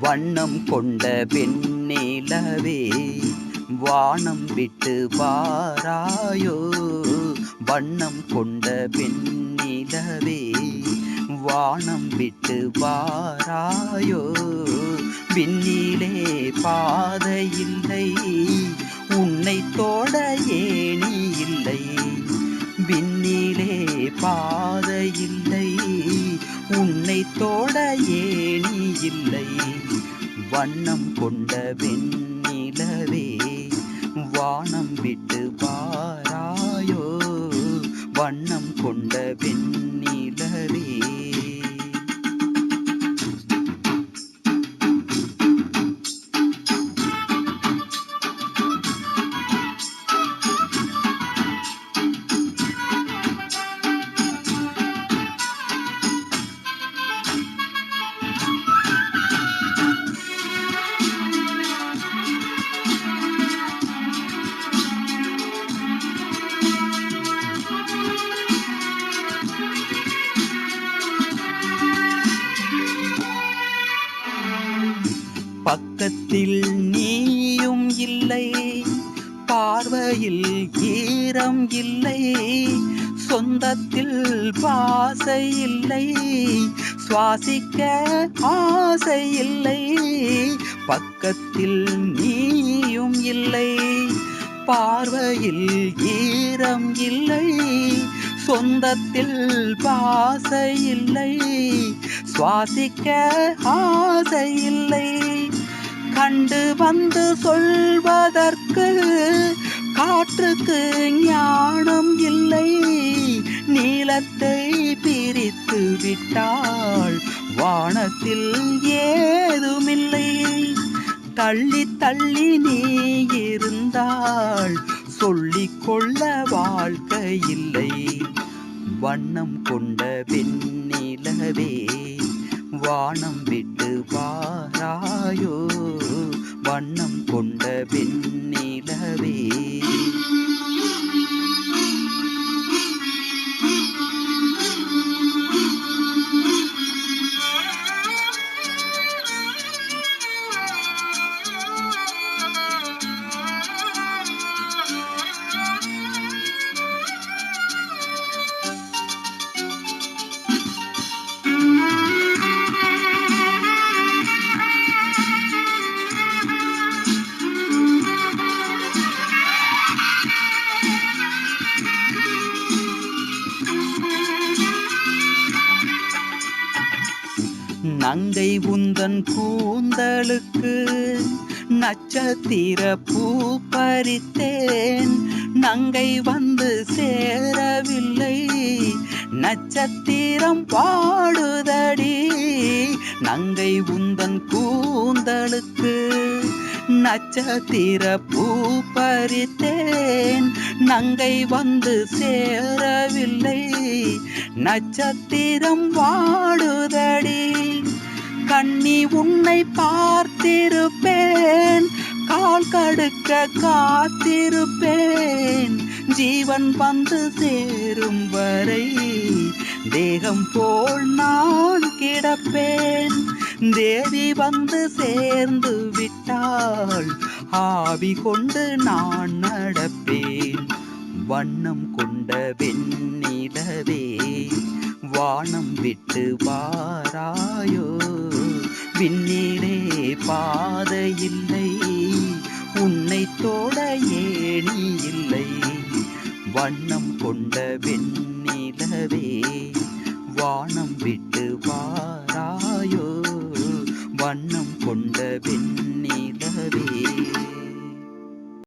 வண்ணம் கொண்ட வெண்ணிலவே வானம் விட்டு வாராயோ. வண்ணம் கொண்ட வெண்ணிலவே வானம் விட்டு வாராயோ. விண்ணிலே பாதையில்லை உன்னை தோட ஏணி இல்லை. விண்ணிலே பாதையில்லை உன்னை தோட ஏணி இல்லை. வண்ணம் கொண்ட வெண்ணிலவே வானம் விட்டு வாராயோ. வண்ணம் கொண்ட வெண்ணிலவே பக்கத்தில் நீயும் இல்லை, பார்வையில் ஈரம் இல்லை, சொந்தத்தில் பாசை இல்லை, சுவாசிக்க ஆசை இல்லை. பக்கத்தில் நீயும் இல்லை, பார்வையில் ஈரம் இல்லை, சொந்தத்தில் பாசை இல்லை, சுவாசிக்க ஆசை இல்லை. கண்டு வந்து சொல்வதற்கு காற்றுக்கு ஞானம் இல்லை. நீலத்தை பிரித்து விட்டால் வானத்தில் ஏதுமில்லை. தள்ளி தள்ளி நீ இருந்தால் சொல்லிக்கொள்ள வாழ்க்கை இல்லை. வண்ணம் கொண்ட வெண்ணிலவே வானம் விட்டு வாராயோ. வண்ணம் கொண்ட வெண்ணிலவே நங்கை உந்தன் கூந்தலுக்கு நட்சத்திர பூ பறித்தேன். நங்கை வந்து சேரவில்லை, நட்சத்திரம் பாடுதடி. நங்கை உந்தன் கூந்தலுக்கு நட்சத்திர பூ பறித்தேன். நங்கை வந்து சேரவில்லை, நட்சத்திரம் வாடுதடி. கண்ணி உன்னை பார்த்திருப்பேன், கால் கடுக்க காத்திருப்பேன். ஜீவன் வந்து சேரும் வரை தேகம் போல் நான் கிடப்பேன். தேவி வந்து சேர்ந்து விட்டால் ஆவி கொண்டு நான் நடப்பேன். வண்ணம் கொண்ட வெண்ணிலவே வானம் விட்டு வாராயோ. விண்ணிலே பாதையில்லை உன்னை தோட ஏணி இல்லை. வண்ணம் கொண்ட வெண்ணிலவே வானம் விட்டு